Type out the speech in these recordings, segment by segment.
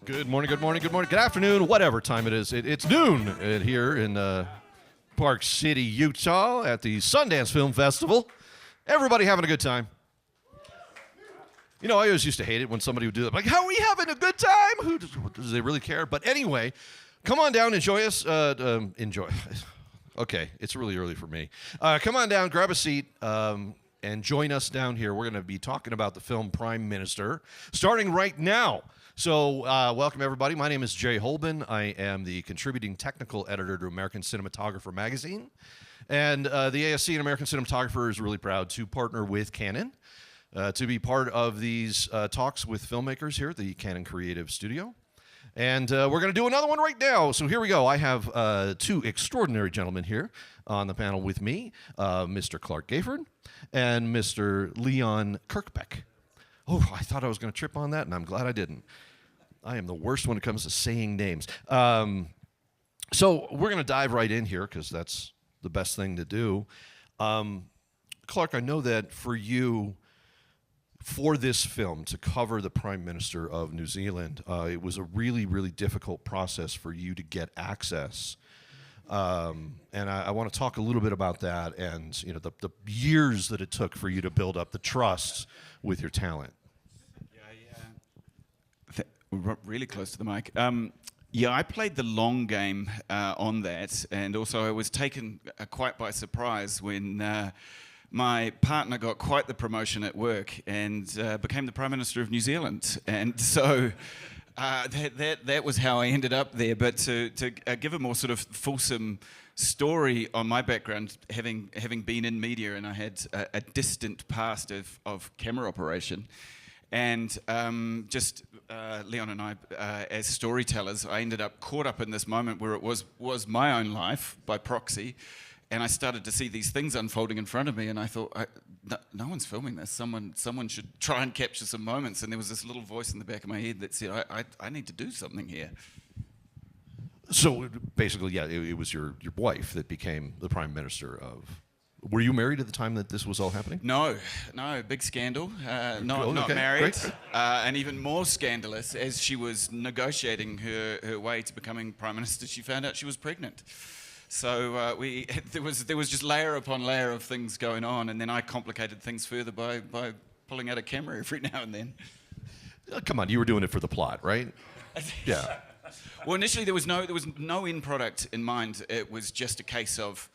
Good morning, good morning, good morning, good afternoon, whatever time it is. It's noon here in Park City, Utah at the Sundance Film Festival. Everybody having a good time? You know, I always used to hate it when somebody would do that. Like, how are we having a good time? Who does they really care? But anyway, come on down, enjoy us. Enjoy. Okay, it's really early for me. Come on down, grab a seat, and join us down here. We're going to be talking about the film Prime Minister, starting right now. So welcome, everybody. My name is Jay Holben. I am the contributing technical editor to American Cinematographer magazine. And the ASC and American Cinematographer is really proud to partner with Canon to be part of these talks with filmmakers here at the Canon Creative Studio. And we're going to do another one right now. So here we go. I have two extraordinary gentlemen here on the panel with me, Mr. Clarke Gayford and Mr. Leon Kirkbeck. Oh, I thought I was going to trip on that, and I'm glad I didn't. I am the worst when it comes to saying names. So we're going to dive right in here because that's the best thing to do. Clarke, I know that for you, for this film to cover the Prime Minister of New Zealand, it was a really, really difficult process for you to get access. And I want to talk a little bit about that and the years that it took for you to build up the trust with your talent. We're really close to the mic. I played the long game on that, and also I was taken quite by surprise when my partner got quite the promotion at work and became the Prime Minister of New Zealand. And so that was how I ended up there. But to give a more sort of fulsome story on my background, having been in media, and I had a distant past of camera operation. And Leon and I, as storytellers, I ended up caught up in this moment where it was my own life by proxy. And I started to see these things unfolding in front of me, and I thought, no one's filming this. Someone should try and capture some moments. And there was this little voice in the back of my head that said, I need to do something here. So basically, yeah, it was your wife that became the Prime Minister of... Were you married at the time that this was all happening? No, big scandal. Not married. And even more scandalous, as she was negotiating her way to becoming Prime Minister, she found out she was pregnant. So there was just layer upon layer of things going on, and then I complicated things further by pulling out a camera every now and then. Come on, you were doing it for the plot, right? Yeah. Well, initially there was no end product in mind. It was just a case of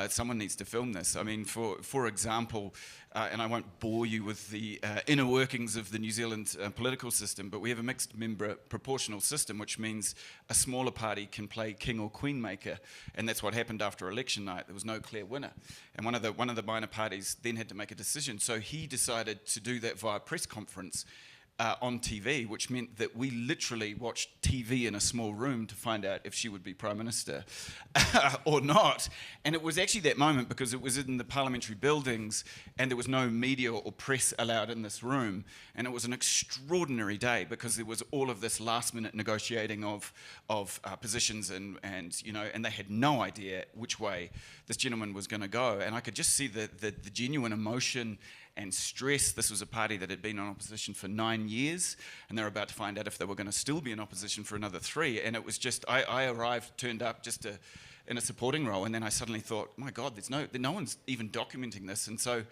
someone needs to film this. I mean, for example, and I won't bore you with the inner workings of the New Zealand political system, but we have a mixed member proportional system, which means a smaller party can play king or queen maker, and that's what happened after election night. There was no clear winner, and one of the minor parties then had to make a decision. So he decided to do that via press conference on TV, which meant that we literally watched TV in a small room to find out if she would be Prime Minister or not. And it was actually that moment, because it was in the parliamentary buildings and there was no media or press allowed in this room. And it was an extraordinary day because there was all of this last-minute negotiating of positions and they had no idea which way this gentleman was going to go. And I could just see the genuine emotion and stress. This was a party that had been in opposition for 9 years, and they were about to find out if they were going to still be in opposition for another 3. And it was just, I turned up just in a supporting role, and then I suddenly thought, my God, no one's even documenting this. And so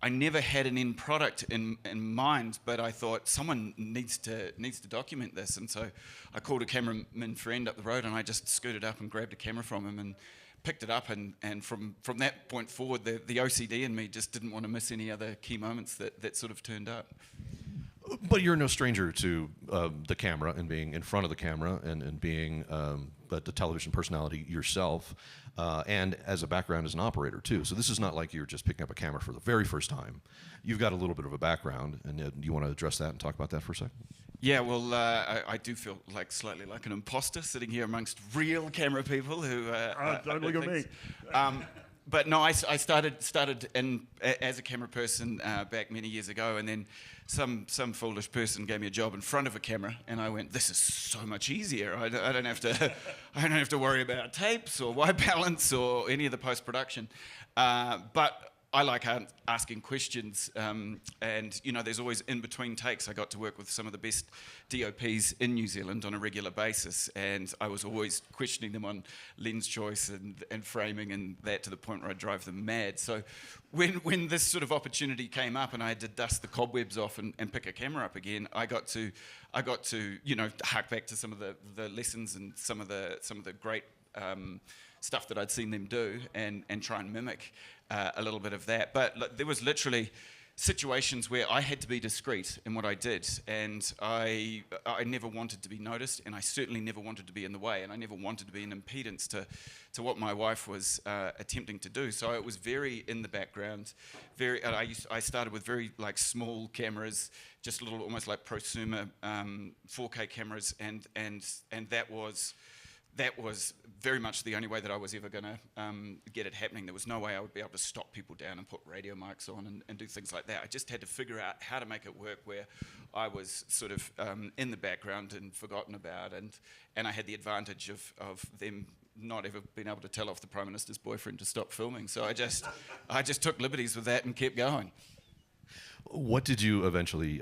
I never had an end product in mind, but I thought someone needs to document this. And so I called a cameraman friend up the road, and I just scooted up and grabbed a camera from him and picked it up, and from that point forward, the OCD in me just didn't want to miss any other key moments that sort of turned up. But you're no stranger to the camera and being in front of the camera and being the television personality yourself, and as a background as an operator too. So this is not like you're just picking up a camera for the very first time. You've got a little bit of a background, and do you want to address that and talk about that for a second? Yeah, well, I do feel slightly like an imposter sitting here amongst real camera people who... don't look at me. But no, I started in as a camera person back many years ago, and then some foolish person gave me a job in front of a camera, and I went, "This is so much easier. I don't have to worry about tapes or white balance or any of the post production." But I like asking questions, and there's always in between takes. I got to work with some of the best DOPs in New Zealand on a regular basis, and I was always questioning them on lens choice and framing and that, to the point where I drive them mad. So when this sort of opportunity came up and I had to dust the cobwebs off and pick a camera up again, I got to hark back to some of the lessons and some of the great stuff that I'd seen them do and try and mimic a little bit of that. But there was literally situations where I had to be discreet in what I did, and I never wanted to be noticed, and I certainly never wanted to be in the way, and I never wanted to be an impedance to what my wife was attempting to do. So it was very in the background. I started with very small cameras, just little, almost like prosumer 4K cameras, and that was very much the only way that I was ever going to get it happening. There was no way I would be able to stop people down and put radio mics on and do things like that. I just had to figure out how to make it work where I was sort of in the background and forgotten about, and I had the advantage of them not ever being able to tell off the Prime Minister's boyfriend to stop filming. So I just took liberties with that and kept going. What did you eventually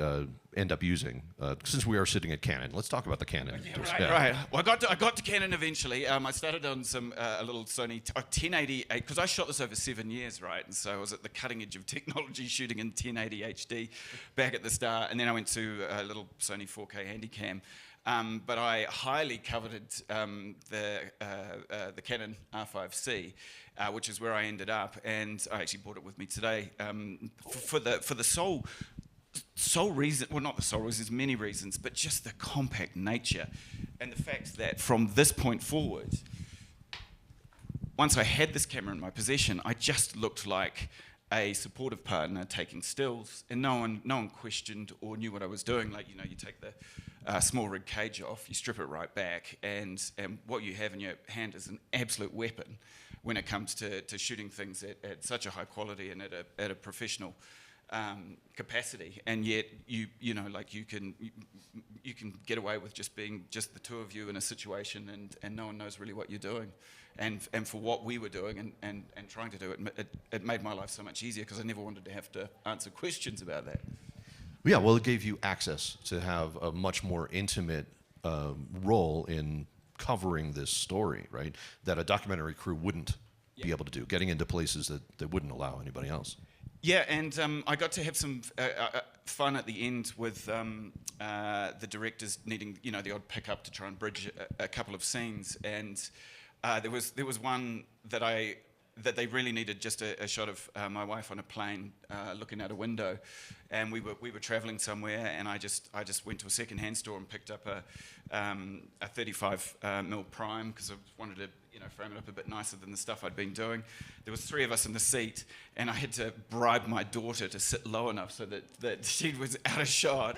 end up using? Since we are sitting at Canon, let's talk about the Canon. Right. Well, I got to Canon eventually. I started on a little Sony 1080, because I shot this over 7 years, right? And so I was at the cutting edge of technology, shooting in 1080 HD back at the start, and then I went to a little Sony 4K Handycam. But I highly coveted the Canon R5 C, which is where I ended up, and I actually brought it with me today for the sole reason. Well, not the sole reason. There's many reasons, but just the compact nature and the fact that from this point forward, once I had this camera in my possession, I just looked like a supportive partner taking stills, and no one questioned or knew what I was doing. You take the small rig cage off, you strip it right back, and what you have in your hand is an absolute weapon when it comes to shooting things at such a high quality and at a professional capacity. And yet you can get away with just being just the two of you in a situation, and no one knows really what you're doing. And for what we were doing and trying to do, it made my life so much easier, because I never wanted to have to answer questions about that. Yeah, well, it gave you access to have a much more intimate role in covering this story, right? That a documentary crew wouldn't be able to do, getting into places that wouldn't allow anybody else. Yeah, and I got to have some fun at the end with the directors needing, the odd pickup to try and bridge a couple of scenes, and there was one that they really needed just a shot of my wife on a plane looking out a window, and we were traveling somewhere, and I just went to a second-hand store and picked up a 35 mil prime, because I wanted to frame it up a bit nicer than the stuff I'd been doing. There was 3 of us in the seat, and I had to bribe my daughter to sit low enough so that she was out of shot,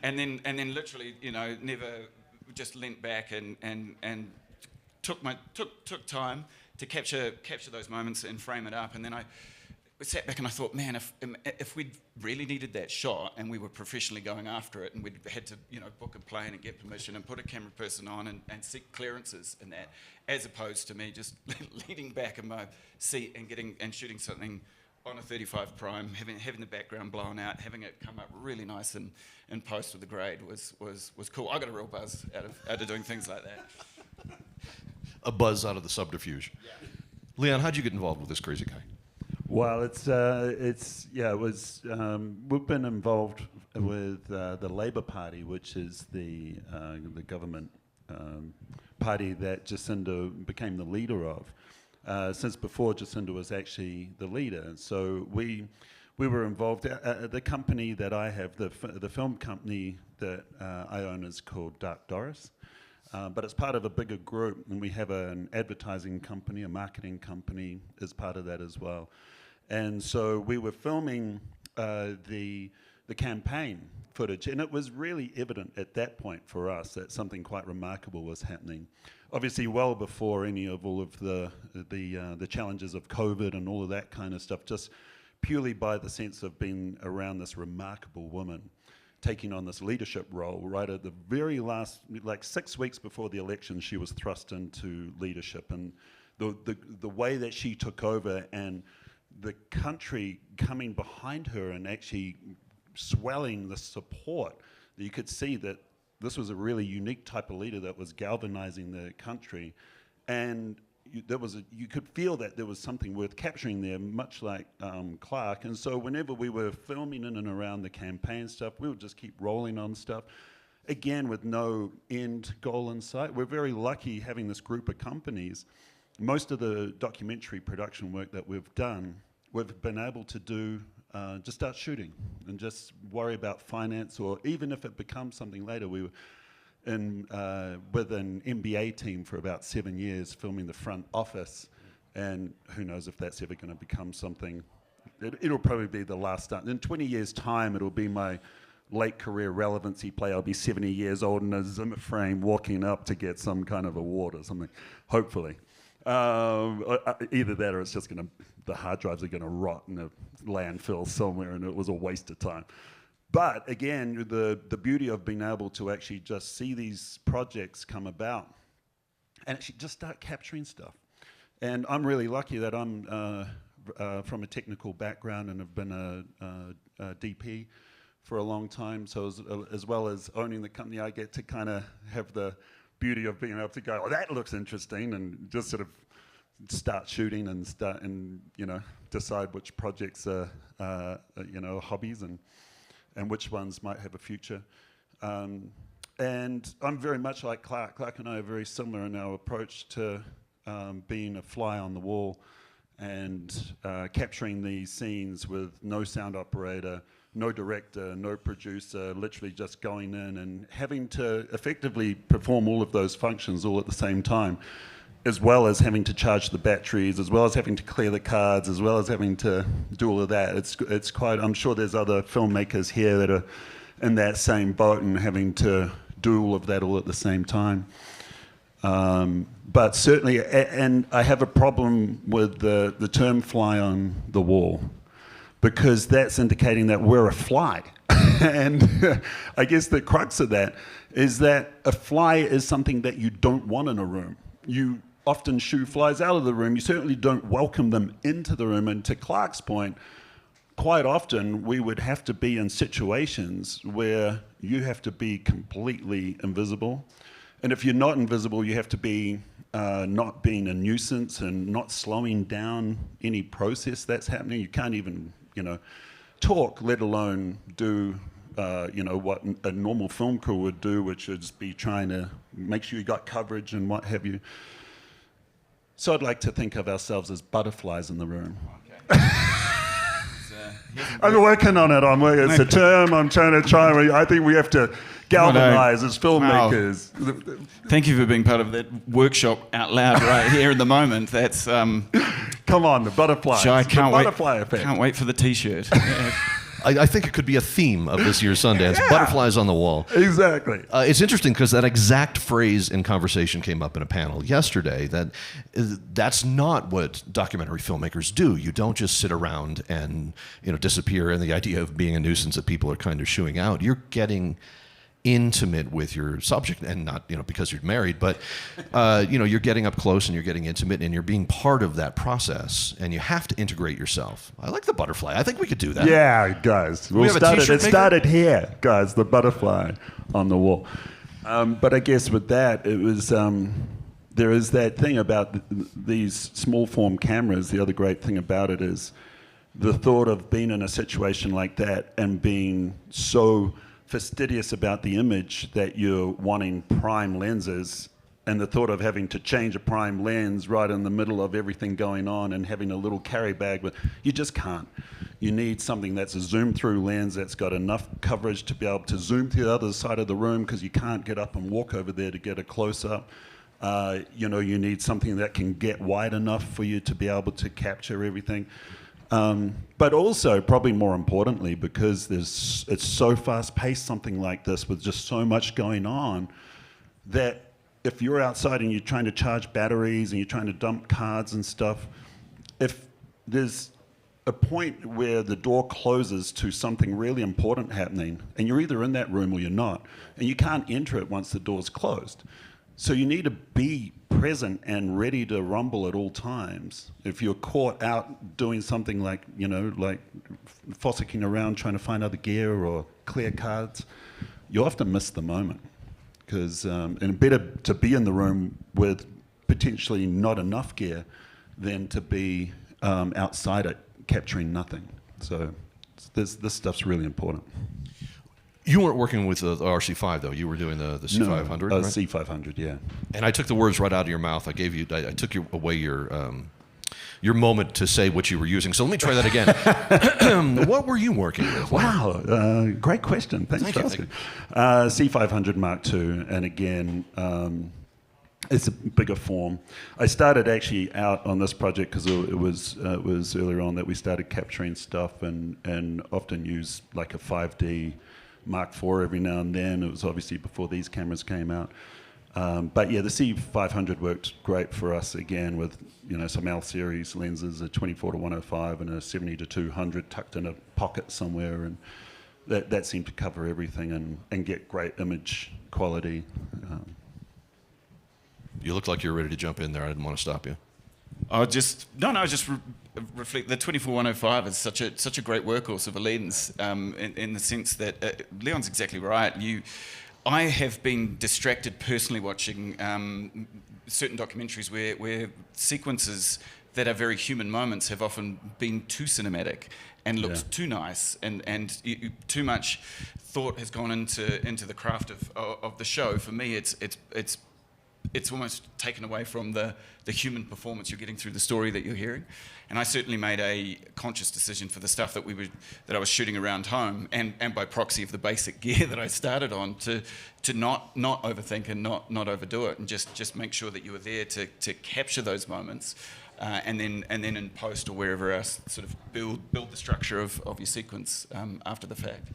and then literally never just leant back and took time to capture those moments and frame it up. And then I sat back and I thought, man, if we'd really needed that shot and we were professionally going after it, and we'd had to book a plane and get permission and put a camera person on and seek clearances and that, as opposed to me just leaning back in my seat and shooting something on a 35 prime, having the background blown out, having it come up really nice and in post with the grade was cool. I got a real buzz out of doing things like that. A buzz out of the subterfuge. Yeah. Leon, how'd you get involved with this crazy guy? Well, we've been involved with the Labour Party, which is the government party that Jacinda became the leader of, since before Jacinda was actually the leader. So we were involved. The company that I have, the film company that I own, is called Dark Doris. But it's part of a bigger group, and we have an advertising company, a marketing company as part of that as well. And so we were filming the campaign footage, and it was really evident at that point for us that something quite remarkable was happening. Obviously, well before any of all of the challenges of COVID and all of that kind of stuff, just purely by the sense of being around this remarkable woman taking on this leadership role right at the very last, 6 weeks before the election, she was thrust into leadership, and the way that she took over and the country coming behind her and actually swelling the support, you could see that this was a really unique type of leader that was galvanizing the country. And you could feel that there was something worth capturing there, much like Clarke. And so whenever we were filming in and around the campaign stuff, we would just keep rolling on stuff, again, with no end goal in sight. We're very lucky having this group of companies. Most of the documentary production work that we've done, we've been able to do, just start shooting and just worry about finance, or even if it becomes something later. We were with an NBA team for about 7 years filming the front office, and who knows if that's ever going to become something. It'll probably be the last start. In 20 years' time, it'll be my late career relevancy play. I'll be 70 years old in a Zimmer frame walking up to get some kind of award or something, hopefully. Either that, or it's just the hard drives are going to rot in a landfill somewhere, and it was a waste of time. But again, the beauty of being able to actually just see these projects come about and actually just start capturing stuff. And I'm really lucky that I'm from a technical background and have been a DP for a long time. So as well as owning the company, I get to kind of have the beauty of being able to go, oh, that looks interesting, and just sort of start shooting and decide which projects are hobbies and which ones might have a future. And I'm very much like Clarke. Clarke and I are very similar in our approach to being a fly on the wall and capturing these scenes with no sound operator, no director, no producer, literally just going in and having to effectively perform all of those functions all at the same time, as well as having to charge the batteries, as well as having to clear the cards, as well as having to do all of that. It's quite, I'm sure there's other filmmakers here that are in that same boat and having to do all of that all at the same time. But certainly, and I have a problem with the term fly on the wall, because that's indicating that we're a fly. And I guess the crux of that is that a fly is something that you don't want in a room. You often shoo flies out of the room. You certainly don't welcome them into the room. And to Clarke's point, quite often we would have to be in situations where you have to be completely invisible. And if you're not invisible, you have to be not being a nuisance and not slowing down any process that's happening. You can't even, talk, let alone do, what a normal film crew would do, which is be trying to make sure you got coverage and what have you. So I'd like to think of ourselves as butterflies in the room. Okay. I'm working on it. It's a term I'm trying to I think we have to galvanize as filmmakers. Wow. Thank you for being part of that workshop out loud right here in the moment. That's come on, the butterflies. I can't wait. Butterfly effect. Can't wait for the T-shirt. I think it could be a theme of this year's Sundance. Yeah. Butterflies on the wall. Exactly. It's interesting because that exact phrase in conversation came up in a panel yesterday. That's not what documentary filmmakers do. You don't just sit around and disappear, and the idea of being a nuisance that people are kind of shooing out. You're getting intimate with your subject, and not because you're married, but you're getting up close and you're getting intimate and you're being part of that process, and you have to integrate yourself. I like the butterfly. I think we could do that. Yeah, guys, it started here, guys. The butterfly on the wall. But I guess with that, it was there is that thing about these small form cameras. The other great thing about it is the thought of being in a situation like that and being so fastidious about the image that you're wanting prime lenses, and the thought of having to change a prime lens right in the middle of everything going on and having a little carry bag, you just can't. You need something that's a zoom through lens that's got enough coverage to be able to zoom to the other side of the room, because you can't get up and walk over there to get a close up. You need something that can get wide enough for you to be able to capture everything. But also, probably more importantly, because it's so fast-paced, something like this, with just so much going on, that if you're outside and you're trying to charge batteries and you're trying to dump cards and stuff, if there's a point where the door closes to something really important happening, and you're either in that room or you're not, and you can't enter it once the door's closed, So you need to be present and ready to rumble at all times. If you're caught out doing something like, like fossicking around trying to find other gear or clear cards, you often miss the moment. Because and better to be in the room with potentially not enough gear than to be outside it capturing nothing. So this stuff's really important. You weren't working with the RC5 though. You were doing the C500. No, right? C500, yeah. And I took the words right out of your mouth. I took away your moment to say what you were using. So let me try that again. What were you working with? Wow, great question. Thanks Thank for you. asking. C500 Mark II, and again, it's a bigger form. I started actually out on this project because it was earlier on that we started capturing stuff and often use like a 5D Mark IV every now and then. It was obviously before these cameras came out. But yeah, the C500 worked great for us again with some L series lenses, a 24-105 and a 70-200 tucked in a pocket somewhere, and that seemed to cover everything and get great image quality. You look like you're ready to jump in there. I didn't want to stop you. Reflect the 24-105 is such a great workhorse of a lens in the sense that Leon's exactly right. I have been distracted personally watching certain documentaries where sequences that are very human moments have often been too cinematic and looked too nice, and too much thought has gone into the craft of the show. For me, it's almost taken away from the human performance you're getting through the story that you're hearing. And I certainly made a conscious decision for the stuff that I was shooting around home, and by proxy of the basic gear that I started on, to not overthink and not overdo it, and just make sure that you were there to capture those moments, and then in post or wherever else, sort of build the structure of your sequence after the fact.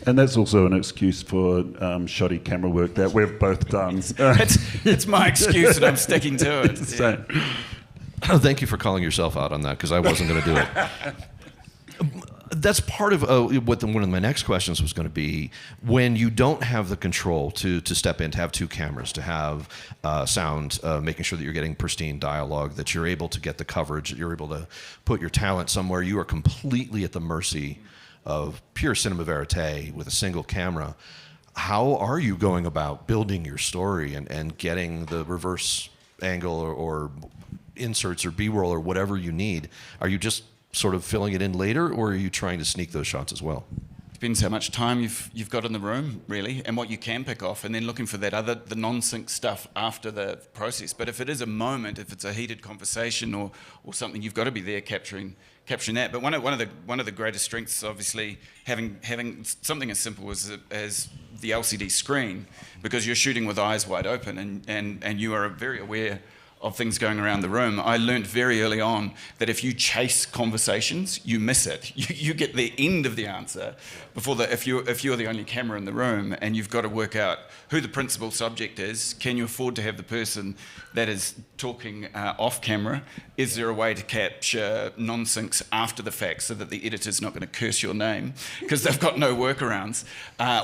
And that's also an excuse for shoddy camera work that we've both done. It's my excuse, and I'm sticking to it. So, Thank you for calling yourself out on that, because I wasn't going to do it. That's part of what one of my next questions was going to be. When you don't have the control to step in, to have two cameras, to have sound, making sure that you're getting pristine dialogue, that you're able to get the coverage, that you're able to put your talent somewhere, you are completely at the mercy of pure cinema verite with a single camera. How are you going about building your story and getting the reverse angle or inserts or B-roll or whatever you need? Are you just sort of filling it in later, or are you trying to sneak those shots as well? Depends how much time you've got in the room, really, and what you can pick off, and then looking for the non-sync stuff after the process. But if it is a moment, if it's a heated conversation or something, you've got to be there capturing that. But one of the greatest strengths, obviously, having something as simple as the LCD screen, because you're shooting with eyes wide open, and you are very aware of things going around the room. I learned very early on that if you chase conversations, you miss it. You get the end of the answer before if you're the only camera in the room, and you've got to work out who the principal subject is. Can you afford to have the person that is talking off camera? Is there a way to capture non-syncs after the fact so that the editor's not going to curse your name because they've got no workarounds?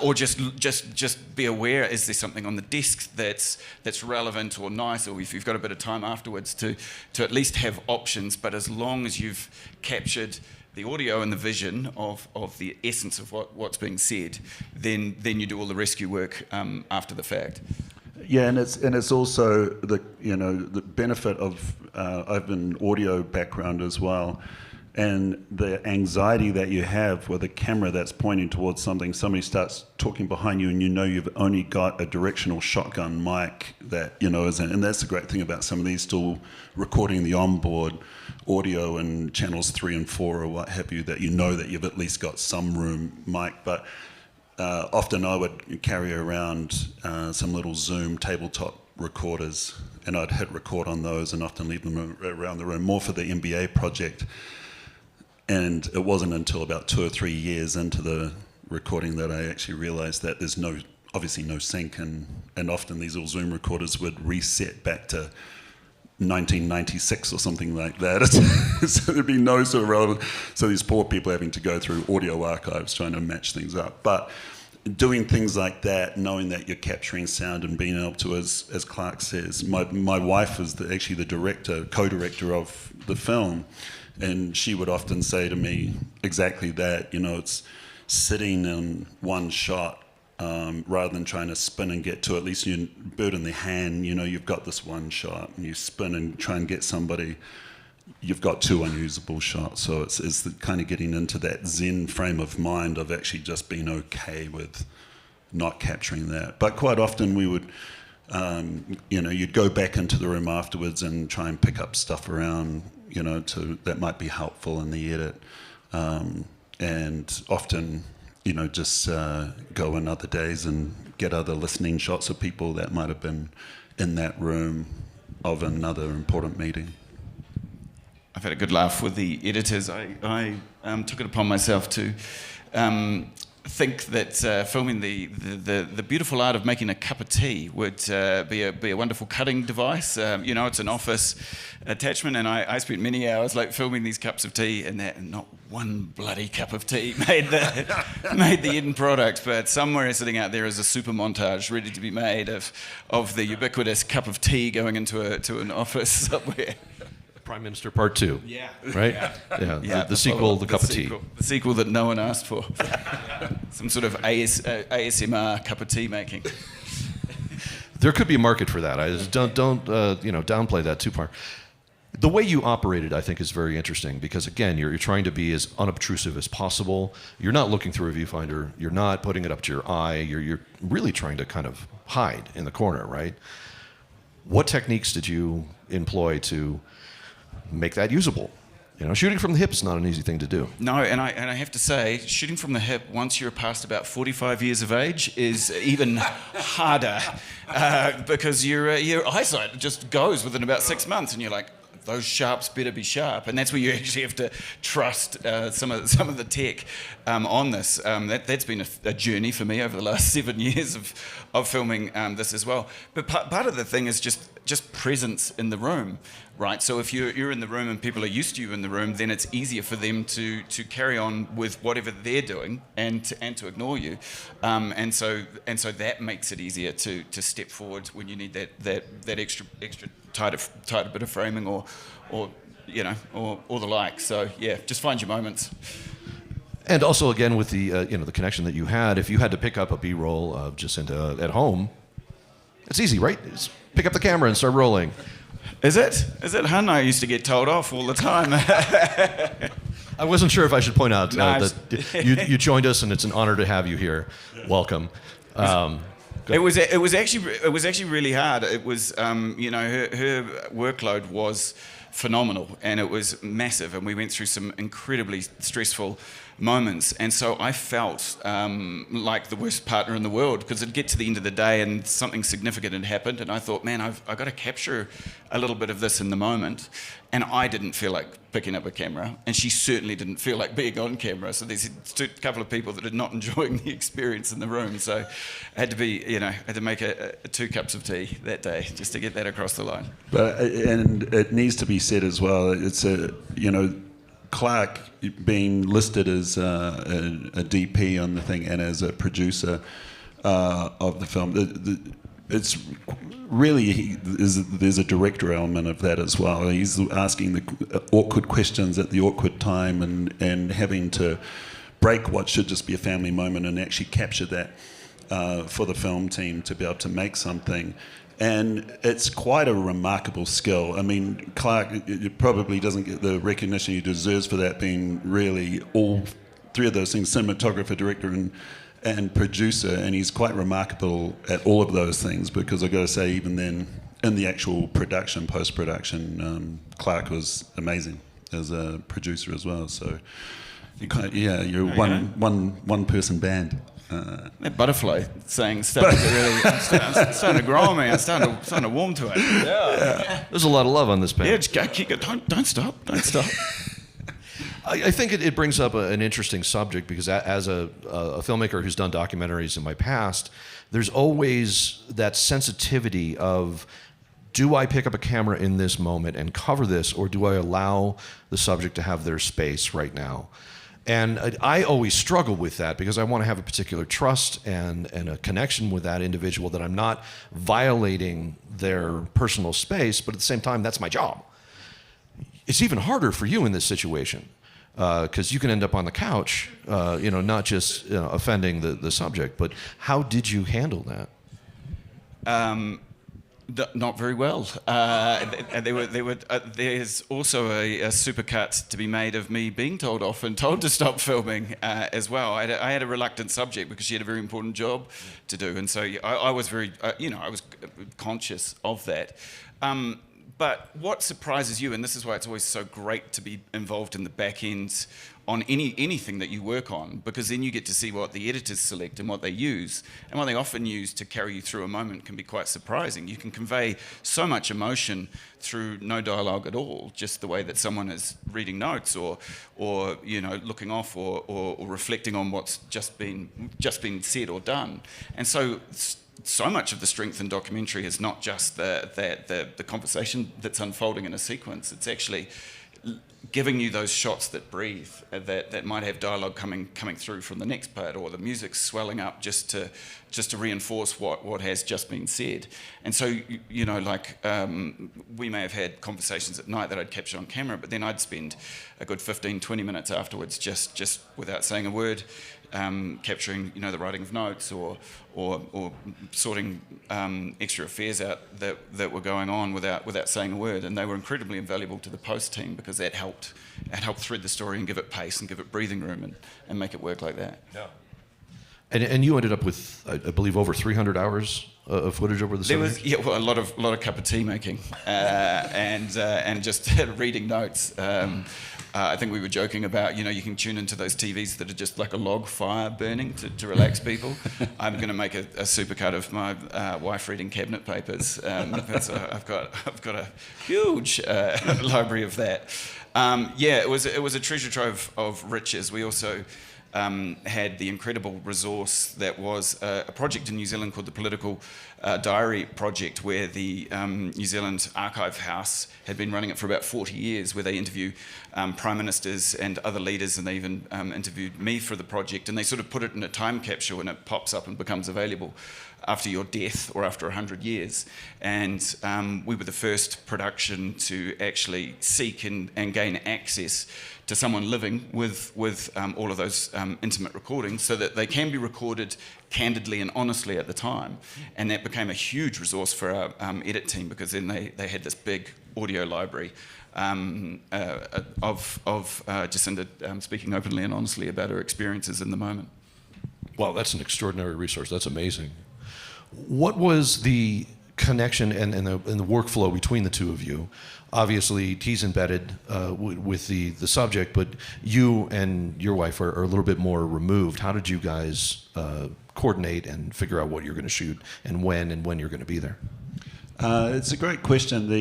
Or just be aware, is there something on the desk that's relevant or nice, or if you've got a bit of time afterwards to at least have options. But as long as you've captured the audio and the vision of the essence of what's being said, then you do all the rescue work after the fact. Yeah, and it's also the benefit of I've an audio background as well, and the anxiety that you have with a camera that's pointing towards something. Somebody starts talking behind you, and you've only got a directional shotgun mic that isn't. And that's the great thing about some of these, still recording the onboard audio and channels 3 and 4 or what have you, that that you've at least got some room mic. But often I would carry around some little Zoom tabletop recorders, and I'd hit record on those and often leave them around the room, more for the MBA project. And it wasn't until about 2 or 3 years into the recording that I actually realized that there's obviously no sync, and often these little Zoom recorders would reset back to 1996 or something like that. So there'd be no sort of relevant. So these poor people having to go through audio archives trying to match things up. But doing things like that, knowing that you're capturing sound and being able to, as Clarke says, my wife was actually the director, co-director of the film, and she would often say to me exactly that, you know, it's sitting in one shot rather than trying to spin and get to, at least you bird in the hand, you know, you've got this one shot and you spin and try and get somebody, you've got two unusable shots. So it's the kind of getting into that zen frame of mind of actually just being okay with not capturing that. But quite often we would, you know, you'd go back into the room afterwards and try and pick up stuff around, you know, that might be helpful in the edit. And often, you know, just go in other days and get other listening shots of people that might have been in that room of another important meeting. I've had a good laugh with the editors. I took it upon myself to think that filming the beautiful art of making a cup of tea would be a wonderful cutting device. You know, it's an office attachment, and I spent many hours like filming these cups of tea, and not one bloody cup of tea made the end product. But somewhere sitting out there is a super montage ready to be made of the ubiquitous cup of tea going into an office somewhere. Prime Minister Part 2. Yeah. Right? Yeah. The sequel, The Cup of Tea. The sequel that no one asked for. Some sort of ASMR cup of tea making. There could be a market for that. I just don't downplay that too far. The way you operated, I think, is very interesting because, again, you're trying to be as unobtrusive as possible. You're not looking through a viewfinder. You're not putting it up to your eye. You're really trying to kind of hide in the corner, right? What techniques did you employ to make that usable? You know, shooting from the hip is not an easy thing to do. No, and I have to say, shooting from the hip once you're past about 45 years of age is even harder because your eyesight just goes within about 6 months, and you're like, those sharps better be sharp, and that's where you actually have to trust some of the tech on this. That's been a journey for me over the last 7 years of filming this as well. But part of the thing is just presence in the room, right? So if you're in the room and people are used to you in the room, then it's easier for them to carry on with whatever they're doing and to ignore you, and so that makes it easier to step forward when you need that extra tighter bit of framing or the like. So yeah, just find your moments. And also, again, with the the connection that you had, if you had to pick up a B-roll of Jacinda at home, it's easy, right? Just pick up the camera and start rolling. Is it, hun? I used to get told off all the time. I wasn't sure if I should point out that you joined us, and it's an honor to have you here. Welcome. It was actually really hard. It was her workload was phenomenal, and it was massive, and we went through some incredibly stressful moments, and so I felt like the worst partner in the world because it'd get to the end of the day and something significant had happened, and I thought, man, I've got to capture a little bit of this in the moment, and I didn't feel like picking up a camera, and she certainly didn't feel like being on camera, so there's a couple of people that are not enjoying the experience in the room, so I had to make 2 cups of tea that day just to get that across the line. But and it needs to be said as well, it's Clarke being listed as a DP on the thing and as a producer of the film, it's really there's a director element of that as well. He's asking the awkward questions at the awkward time and having to break what should just be a family moment and actually capture that for the film team to be able to make something. And it's quite a remarkable skill. I mean, Clarke probably doesn't get the recognition he deserves for that, being really all 3 of those things, cinematographer, director, and producer, and he's quite remarkable at all of those things, because I've got to say, even then, in the actual production, post-production, Clarke was amazing as a producer as well. So, you're one person band. That butterfly saying stuff is really starting to grow on me. I'm starting to warm to it. Yeah. There's a lot of love on this band. Yeah, just go, keep it. Don't stop. I think it brings up an interesting subject because as a filmmaker who's done documentaries in my past, there's always that sensitivity of, do I pick up a camera in this moment and cover this, or do I allow the subject to have their space right now? And I always struggle with that because I want to have a particular trust and a connection with that individual, that I'm not violating their personal space, but at the same time, that's my job. It's even harder for you in this situation because you can end up on the couch, not just offending the subject. But how did you handle that? Not very well. There's also a supercut to be made of me being told off and told to stop filming as well. I had a reluctant subject because she had a very important job to do, and so I was very, I was conscious of that. But what surprises you, and this is why it's always so great to be involved in the back end on anything that you work on, because then you get to see what the editors select and what they use, and what they often use to carry you through a moment can be quite surprising. You can convey so much emotion through no dialogue at all, just the way that someone is reading notes or looking off or reflecting on what's just been said or done. And so much of the strength in documentary is not just the conversation that's unfolding in a sequence. It's actually giving you those shots that breathe, that might have dialogue coming through from the next part, or the music swelling up just to reinforce what has just been said. And so, we may have had conversations at night that I'd capture on camera, but then I'd spend a good 15, 20 minutes afterwards just without saying a word, capturing the writing of notes or sorting extra affairs out that were going on without saying a word. And they were incredibly invaluable to the post team because that helped thread the story and give it pace and give it breathing room and make it work like that. Yeah. And you ended up with, I believe, over 300 hours of footage over the summer? There was a lot of cup of tea making and just reading notes. I think we were joking about, you can tune into those TVs that are just like a log fire burning to relax people. I'm going to make a supercut of my wife reading cabinet papers. So I've got a huge library of that. It was a treasure trove of riches. We also had the incredible resource that was a project in New Zealand called the Political Diary Project, where the New Zealand Archive House had been running it for about 40 years, where they interview prime ministers and other leaders, and they even interviewed me for the project, and they sort of put it in a time capsule and it pops up and becomes available after your death or after 100 years. And we were the first production to actually seek and gain access to someone living with all of those intimate recordings, so that they can be recorded candidly and honestly at the time. And that became a huge resource for our edit team, because then they had this big audio library of Jacinda speaking openly and honestly about her experiences in the moment. Wow, that's an extraordinary resource. That's amazing. What was the connection and the workflow between the two of you? Obviously, T's embedded with the subject, but you and your wife are a little bit more removed. How did you guys coordinate and figure out what you're going to shoot and when you're going to be there? It's a great question.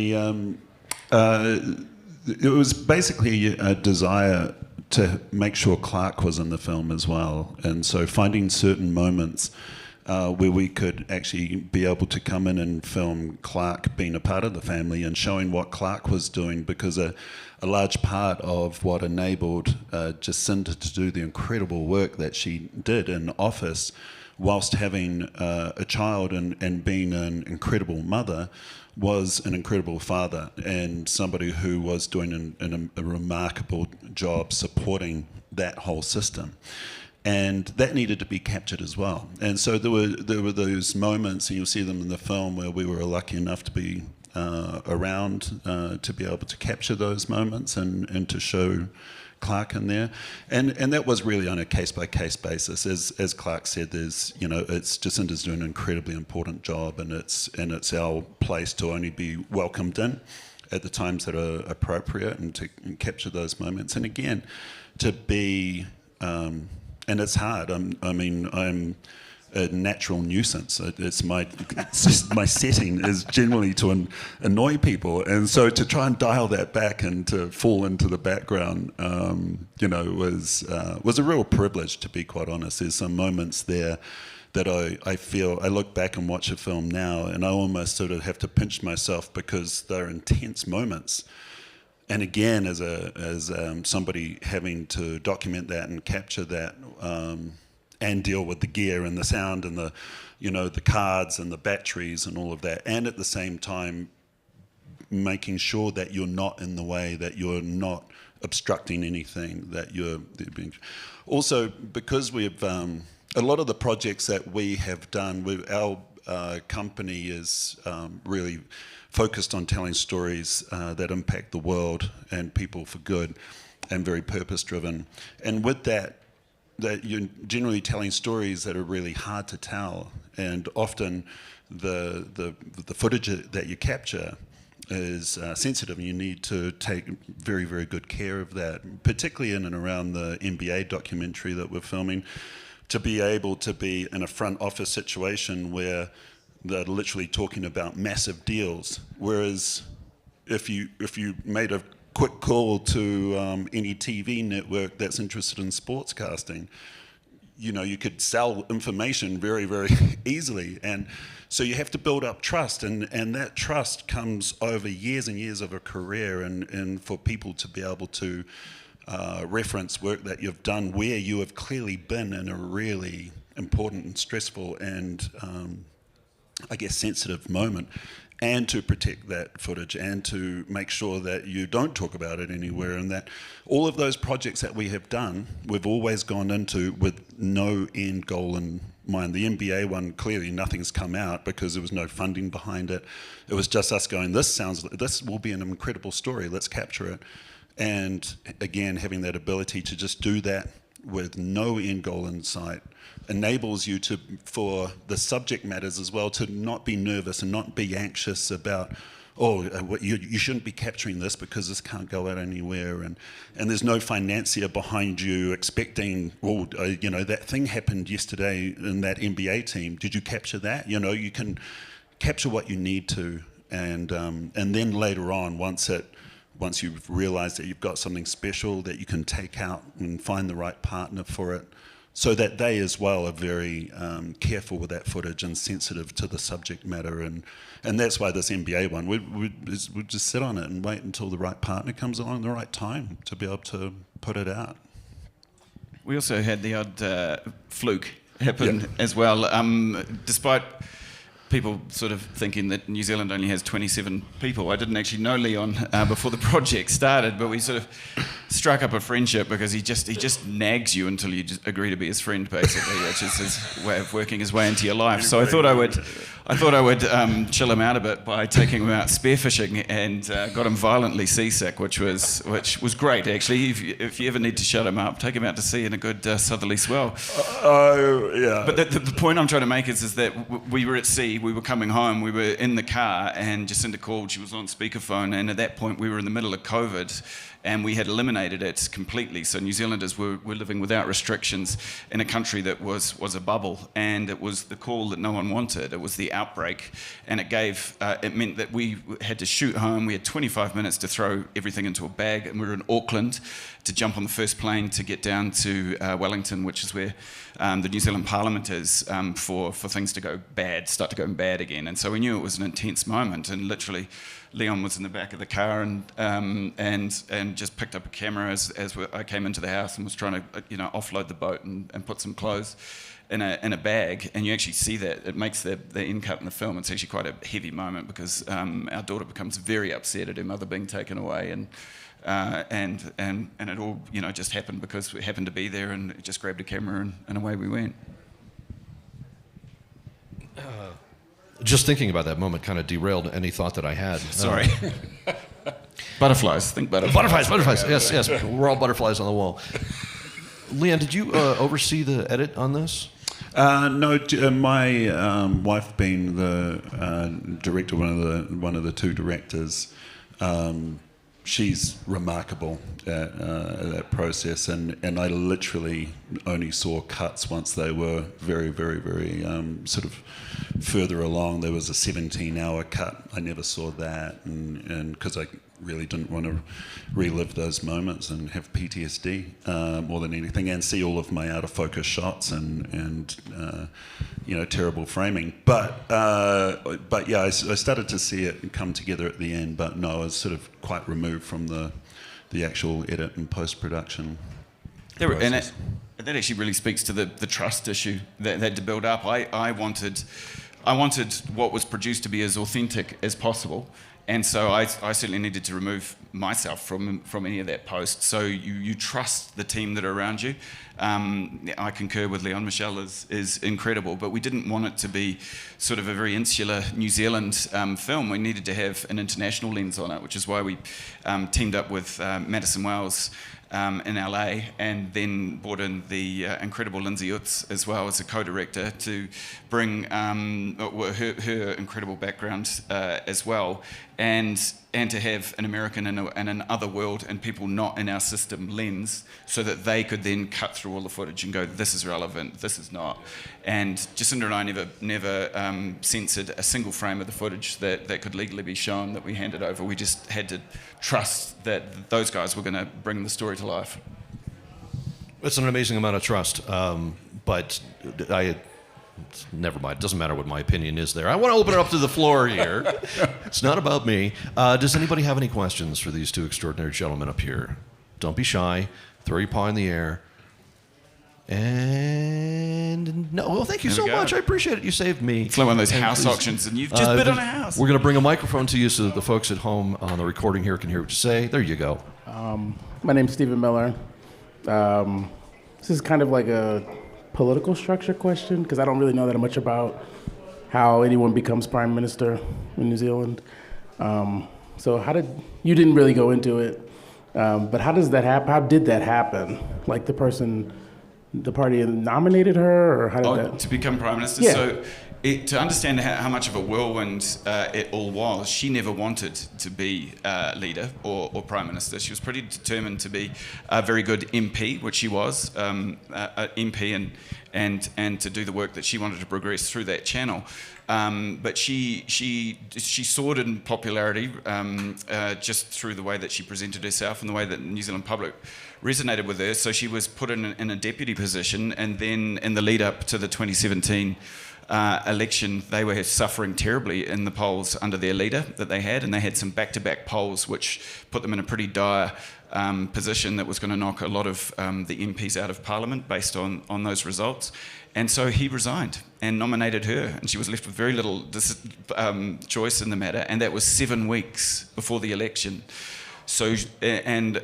It was basically a desire to make sure Clarke was in the film as well, and so finding certain moments where we could actually be able to come in and film Clarke being a part of the family and showing what Clarke was doing, because a large part of what enabled Jacinda to do the incredible work that she did in office whilst having a child and being an incredible mother was an incredible father and somebody who was doing a remarkable job supporting that whole system. And that needed to be captured as well. And so there were those moments, and you'll see them in the film, where we were lucky enough to be around to be able to capture those moments and to show Clarke in there. And that was really on a case-by-case basis. As Clarke said, there's, Jacinda's doing an incredibly important job, and it's our place to only be welcomed in at the times that are appropriate and to capture those moments. And again, to be... and it's hard. I'm a natural nuisance. My setting is generally to annoy people, and so to try and dial that back and to fall into the background, was a real privilege, to be quite honest. There's some moments there that I feel, I look back and watch a film now, and I almost sort of have to pinch myself because they're intense moments. and again, as somebody having to document that and capture that, and deal with the gear and the sound and the, the cards and the batteries and all of that, and at the same time making sure that you're not in the way, that you're not obstructing anything, that you're being. Also, because we've a lot of the projects that we have done, our company is really focused on telling stories that impact the world and people for good, and very purpose-driven. And with that you're generally telling stories that are really hard to tell, and often the footage that you capture is sensitive, and you need to take very, very good care of that, particularly in and around the NBA documentary that we're filming, to be able to be in a front office situation where they're literally talking about massive deals, whereas if you made a quick call to any TV network that's interested in sportscasting, you could sell information very, very easily. And so you have to build up trust, and that trust comes over years and years of a career, and for people to be able to reference work that you've done where you have clearly been in a really important and stressful and I guess sensitive moment, and to protect that footage and to make sure that you don't talk about it anywhere, and that all of those projects that we have done, we've always gone into with no end goal in mind. The NBA one, clearly nothing's come out because there was no funding behind it. It was just us going, this will be an incredible story, let's capture it. And again, having that ability to just do that with no end goal in sight enables you to, for the subject matters as well, to not be nervous and not be anxious about, you shouldn't be capturing this because this can't go out anywhere, and there's no financier behind you expecting, that thing happened yesterday in that NBA team, did you capture that? You can capture what you need to, and then later on, once you've realized that you've got something special that you can take out and find the right partner for it, so that they as well are very careful with that footage and sensitive to the subject matter, and that's why this NBA one, we just sit on it and wait until the right partner comes along, the right time to be able to put it out. We also had the odd fluke happen as well, despite people sort of thinking that New Zealand only has 27 people. I didn't actually know Leon before the project started, but we sort of struck up a friendship because he just nags you until you just agree to be his friend, basically, which is his way of working his way into your life. So I thought I would chill him out a bit by taking him out spearfishing, and got him violently seasick, which was great, actually. If you ever need to shut him up, take him out to sea in a good southerly swell. Oh, yeah. But the point I'm trying to make is that we were at sea, we were coming home, we were in the car, and Jacinda called, she was on speakerphone, and at that point we were in the middle of COVID, and we had eliminated it completely. So New Zealanders were living without restrictions in a country that was a bubble, and it was the call that no one wanted. It was the outbreak, and it meant that we had to shoot home. We had 25 minutes to throw everything into a bag, and we were in Auckland to jump on the first plane to get down to Wellington, which is where the New Zealand Parliament is, for things to start to go bad again. And so we knew it was an intense moment, and literally Leon was in the back of the car and just picked up a camera as I came into the house and was trying to offload the boat and put some clothes in a bag. And you actually see that it makes the end cut in the film. It's actually quite a heavy moment because our daughter becomes very upset at her mother being taken away, and it all just happened because we happened to be there, and it just grabbed a camera and away we went. Just thinking about that moment kind of derailed any thought that I had. Sorry. Butterflies. Think butterflies. Butterflies. Yes. We're all butterflies on the wall. Leon, did you oversee the edit on this? No, my wife being the director, one of the two directors, she's remarkable at that process, and I literally only saw cuts once they were very, very, very sort of further along. There was a 17-hour cut. I never saw that, and because I really didn't want to relive those moments and have PTSD more than anything, and see all of my out of focus shots and terrible framing. But yeah, I started to see it come together at the end. But no, I was sort of quite removed from the actual edit and post production. And that actually really speaks to the trust issue that had to build up. I wanted what was produced to be as authentic as possible, and so I certainly needed to remove myself from any of that post. So you trust the team that are around you. I concur with Leon. Michelle is incredible, but we didn't want it to be sort of a very insular New Zealand film. We needed to have an international lens on it, which is why we teamed up with Madison Wells in LA, and then brought in the incredible Lindsay Utz as well as a co-director to bring her incredible background as well, and to have an American and an other world and people not in our system lens, so that they could then cut through all the footage and go, this is relevant, this is not. And Jacinda and I never censored a single frame of the footage that could legally be shown that we handed over. We just had to trust that those guys were going to bring the story to life. It's an amazing amount of trust, but never mind. It doesn't matter what my opinion is there. I want to open it up to the floor here. It's not about me. Does anybody have any questions for these two extraordinary gentlemen up here? Don't be shy. Throw your paw in the air. And no, well, thank you so much. I appreciate it. You saved me. It's like one of those house auctions, and you've just bid on a house. We're going to bring a microphone to you so that the folks at home on the recording here can hear what you say. There you go. My name's Stephen Miller. This is kind of like a political structure question, because I don't really know that much about how anyone becomes prime minister in New Zealand. So you didn't really go into it, but how does that happen? How did that happen? Like the party nominated her, or how did that? To become prime minister? Yeah. So to understand how much of a whirlwind it all was, she never wanted to be leader or prime minister. She was pretty determined to be a very good MP, which she was, MP, and to do the work that she wanted to progress through that channel. But she soared in popularity just through the way that she presented herself and the way that the New Zealand public resonated with her. So she was put in a deputy position, and then in the lead up to the 2017 election, they were suffering terribly in the polls under their leader that they had, and they had some back-to-back polls which put them in a pretty dire position that was going to knock a lot of the MPs out of Parliament based on those results. And so he resigned and nominated her, and she was left with very little choice in the matter, and that was 7 weeks before the election. So, and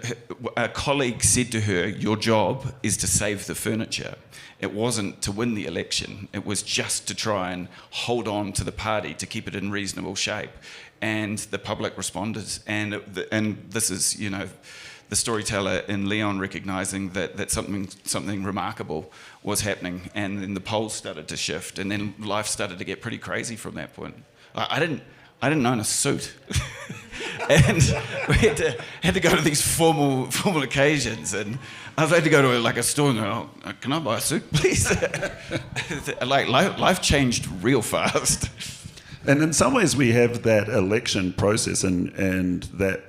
a colleague said to her, your job is to save the furniture. It wasn't to win the election. It was just to try and hold on to the party to keep it in reasonable shape. And the public responded. And this is, the storyteller in Leon recognising that something remarkable was happening. And then the polls started to shift. And then life started to get pretty crazy from that point. I didn't own a suit. And we had to go to these formal occasions, and I was had to go to a store and go, oh, can I buy a suit, please? Life changed real fast. And in some ways we have that election process and that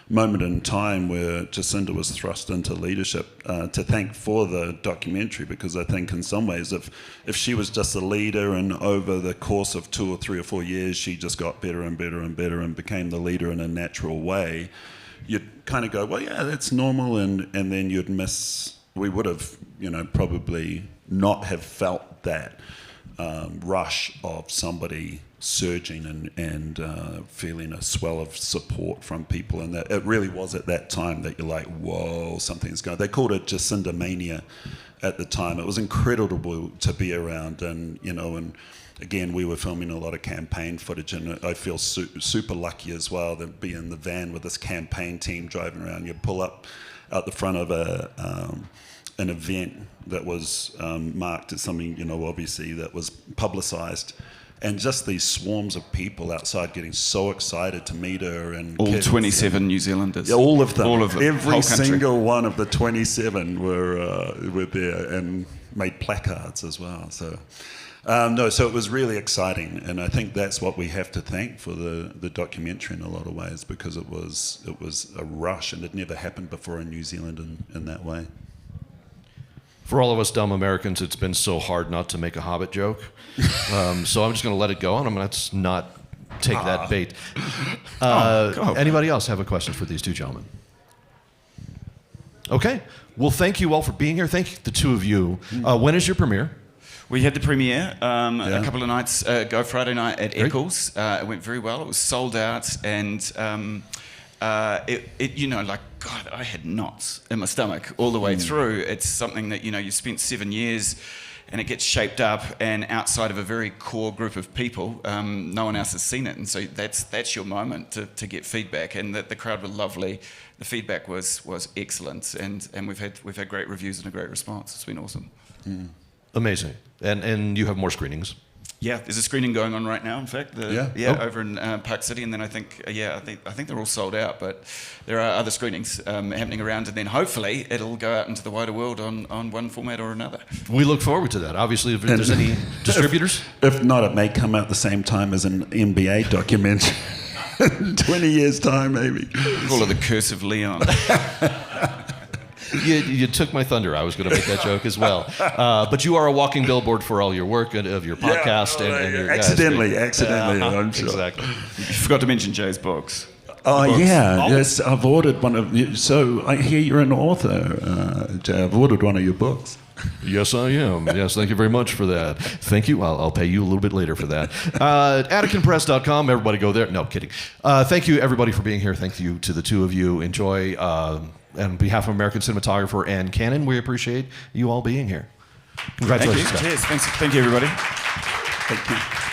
moment in time where Jacinda was thrust into leadership to thank for the documentary, because I think in some ways if she was just a leader and over the course of 2 or 3 or 4 years she just got better and better and better and became the leader in a natural way, you'd kind of go, well, yeah, that's normal, and then you'd miss, we would have, probably not have felt that rush of somebody surging and feeling a swell of support from people, and that it really was at that time that you're like, whoa, something's going. They called it Jacinda mania at the time. It was incredible to be around, and and again, we were filming a lot of campaign footage, and I feel super lucky as well to be in the van with this campaign team driving around. You pull up out the front of an event that was marked as something, obviously that was publicised. And just these swarms of people outside getting so excited to meet her, and all 27 New Zealanders. Yeah, all of them. All of them. Every single one of the 27 were there, and made placards as well. So. So it was really exciting, and I think that's what we have to thank for the documentary in a lot of ways, because it was a rush, and it never happened before in New Zealand in that way. For all of us dumb Americans, it's been so hard not to make a Hobbit joke. So I'm just going to let it go, and I'm going to not take that bait. Anybody else have a question for these two gentlemen? Okay. Well, thank you all for being here. Thank you, the two of you. When is your premiere? We had the premiere a couple of nights ago, Friday night at Eccles. It went very well. It was sold out, and God, I had knots in my stomach all the way through. It's something that, you spent 7 years, and it gets shaped up, and outside of a very core group of people, no one else has seen it, and so that's your moment to get feedback. And the crowd were lovely. The feedback was excellent, and we've had great reviews and a great response. It's been awesome. Amazing. And you have more screenings? Yeah, there's a screening going on right now. In fact, over in Park City, and then I think they're all sold out, but there are other screenings happening around, and then hopefully it'll go out into the wider world on one format or another. We look forward to that. Obviously, if there's any distributors, if not, it may come out the same time as an NBA documentary. 20 years time, maybe. Call it The Curse of Leon. You took my thunder. I was going to make that joke as well. But you are a walking billboard for all your work and of your podcast. And your, accidentally, I'm sure. Exactly. You forgot to mention Jay's books. Yes, I've ordered one of you. So I hear you're an author, Jay. I've ordered one of your books. Yes, I am. Yes, thank you very much for that. Thank you. I'll pay you a little bit later for that. AtticanPress.com. Everybody go there. No, kidding. Thank you, everybody, for being here. Thank you to the two of you. Enjoy. On behalf of American Cinematographer and Canon, we appreciate you all being here. Congratulations. Thank you. Cheers. Thank you, everybody. Thank you.